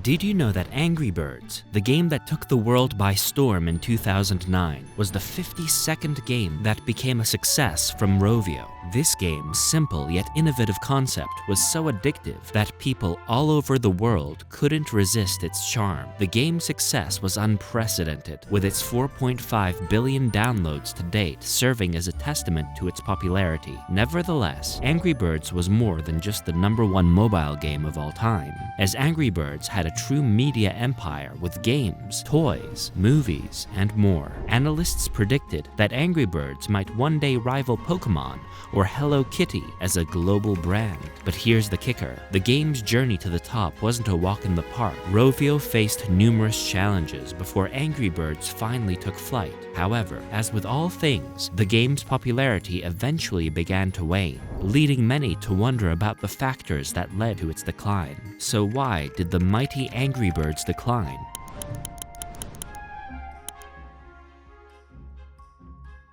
Did you know that Angry Birds, the game that took the world by storm in 2009, was the 52nd game that became a success from Rovio? This game's simple yet innovative concept was so addictive that people all over the world couldn't resist its charm. The game's success was unprecedented, with its 4.5 billion downloads to date serving as a testament to its popularity. Nevertheless, Angry Birds was more than just the #1 mobile game of all time, as Angry Birds had a true media empire with games, toys, movies, and more. Analysts predicted that Angry Birds might one day rival Pokemon or Hello Kitty as a global brand. But here's the kicker. The game's journey to the top wasn't a walk in the park. Rovio faced numerous challenges before Angry Birds finally took flight. However, as with all things, the game's popularity eventually began to wane, leading many to wonder about the factors that led to its decline. So why did the mighty Angry Birds decline?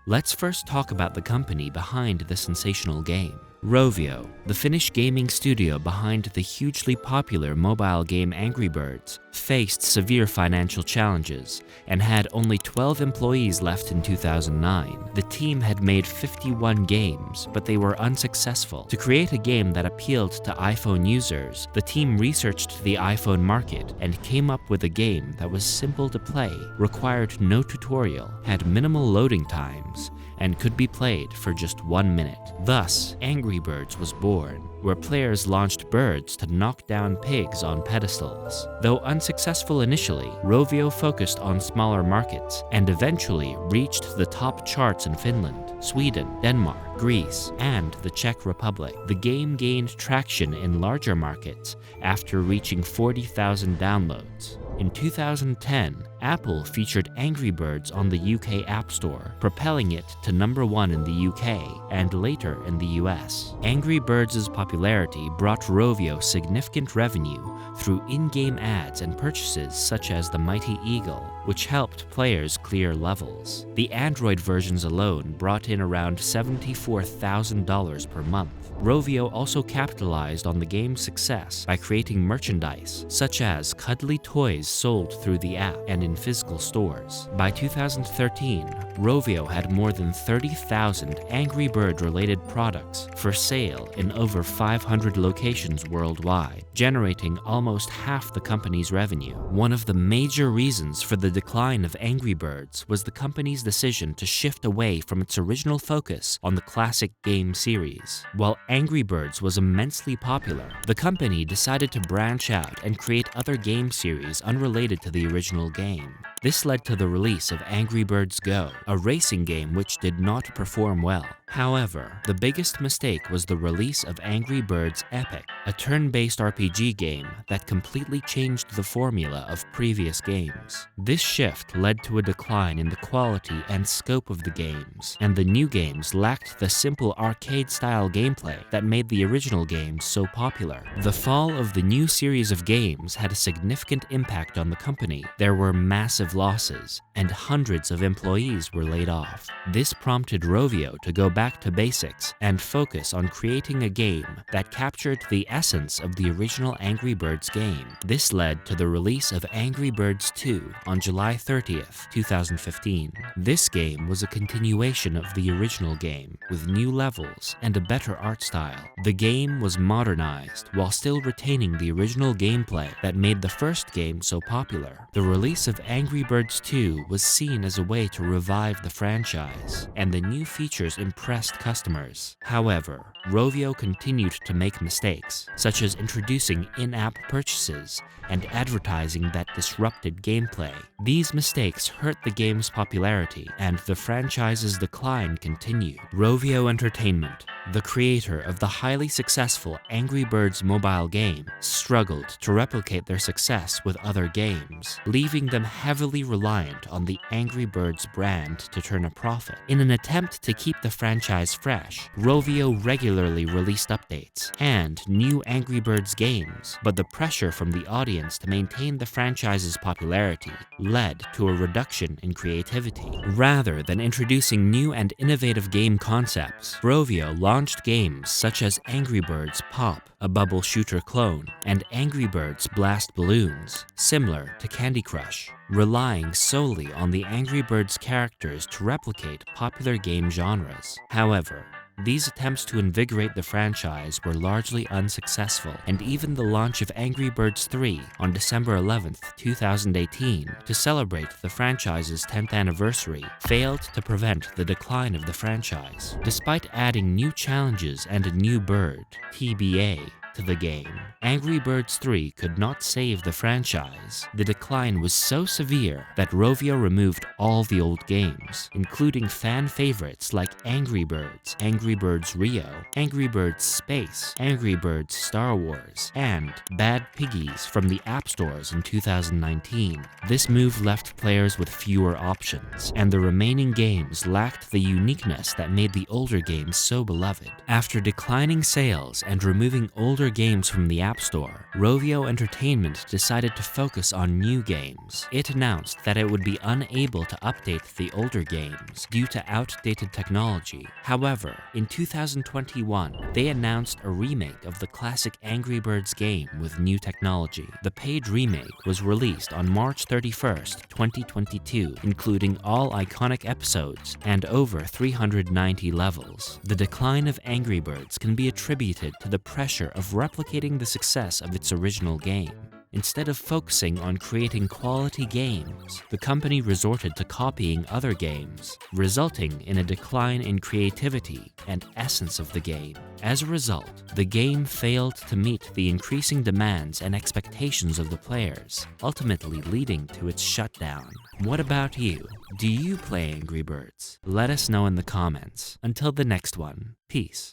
Let's first talk about the company behind the sensational game. Rovio, the Finnish gaming studio behind the hugely popular mobile game Angry Birds, faced severe financial challenges and had only 12 employees left in 2009. The team had made 51 games, but they were unsuccessful. To create a game that appealed to iPhone users, the team researched the iPhone market and came up with a game that was simple to play, required no tutorial, had minimal loading times, and could be played for just 1 minute. Thus, Angry Birds was born, where players launched birds to knock down pigs on pedestals. Though unsuccessful initially, Rovio focused on smaller markets and eventually reached the top charts in Finland, Sweden, Denmark, Greece, and the Czech Republic. The game gained traction in larger markets after reaching 40,000 downloads. In 2010, Apple featured Angry Birds on the UK App Store, propelling it to #1 in the UK and later in the US. Angry Birds' popularity brought Rovio significant revenue through in-game ads and purchases such as the Mighty Eagle, which helped players clear levels. The Android versions alone brought in around $74,000 per month. Rovio also capitalized on the game's success by creating merchandise, such as cuddly toys sold through the app and in physical stores. By 2013, Rovio had more than 30,000 Angry Bird-related products for sale in over 500 locations worldwide, generating almost half the company's revenue. One of the major reasons for the decline of Angry Birds was the company's decision to shift away from its original focus on the classic game series. While Angry Birds was immensely popular, the company decided to branch out and create other game series unrelated to the original game. This led to the release of Angry Birds Go, a racing game which did not perform well. However, the biggest mistake was the release of Angry Birds Epic, a turn-based RPG game that completely changed the formula of previous games. This shift led to a decline in the quality and scope of the games, and the new games lacked the simple arcade-style gameplay that made the original games so popular. The fall of the new series of games had a significant impact on the company. There were massive losses, and hundreds of employees were laid off. This prompted Rovio to go back to basics and focus on creating a game that captured the essence of the original Angry Birds game. This led to the release of Angry Birds 2 on July 30th, 2015. This game was a continuation of the original game, with new levels and a better art style. The game was modernized while still retaining the original gameplay that made the first game so popular. The release of Angry Birds 2 was seen as a way to revive the franchise, and the new features impressed customers. However, Rovio continued to make mistakes, such as introducing in-app purchases and advertising that disrupted gameplay. These mistakes hurt the game's popularity, and the franchise's decline continued. Rovio Entertainment, the creator of the highly successful Angry Birds mobile game, struggled to replicate their success with other games, leaving them heavily heavily reliant on the Angry Birds brand to turn a profit. In an attempt to keep the franchise fresh, Rovio regularly released updates and new Angry Birds games, but the pressure from the audience to maintain the franchise's popularity led to a reduction in creativity. Rather than introducing new and innovative game concepts, Rovio launched games such as Angry Birds Pop, a bubble shooter clone, and Angry Birds Blast Balloons, similar to Candy Crush, relying solely on the Angry Birds characters to replicate popular game genres. However, these attempts to invigorate the franchise were largely unsuccessful, and even the launch of Angry Birds 3 on December 11, 2018, to celebrate the franchise's 10th anniversary, failed to prevent the decline of the franchise. Despite adding new challenges and a new bird, TBA, to the game, Angry Birds 3 could not save the franchise. The decline was so severe that Rovio removed all the old games, including fan favorites like Angry Birds Rio, Angry Birds Space, Angry Birds Star Wars, and Bad Piggies from the App Stores in 2019. This move left players with fewer options, and the remaining games lacked the uniqueness that made the older games so beloved. After declining sales and removing older games from the App Store, Rovio Entertainment decided to focus on new games. It announced that it would be unable to update the older games due to outdated technology. However, in 2021, they announced a remake of the classic Angry Birds game with new technology. The paid remake was released on March 31st, 2022, including all iconic episodes and over 390 levels. The decline of Angry Birds can be attributed to the pressure of replicating the success of its original game. Instead of focusing on creating quality games, the company resorted to copying other games, resulting in a decline in creativity and essence of the game. As a result, the game failed to meet the increasing demands and expectations of the players, ultimately leading to its shutdown. What about you? Do you play Angry Birds? Let us know in the comments. Until the next one, peace.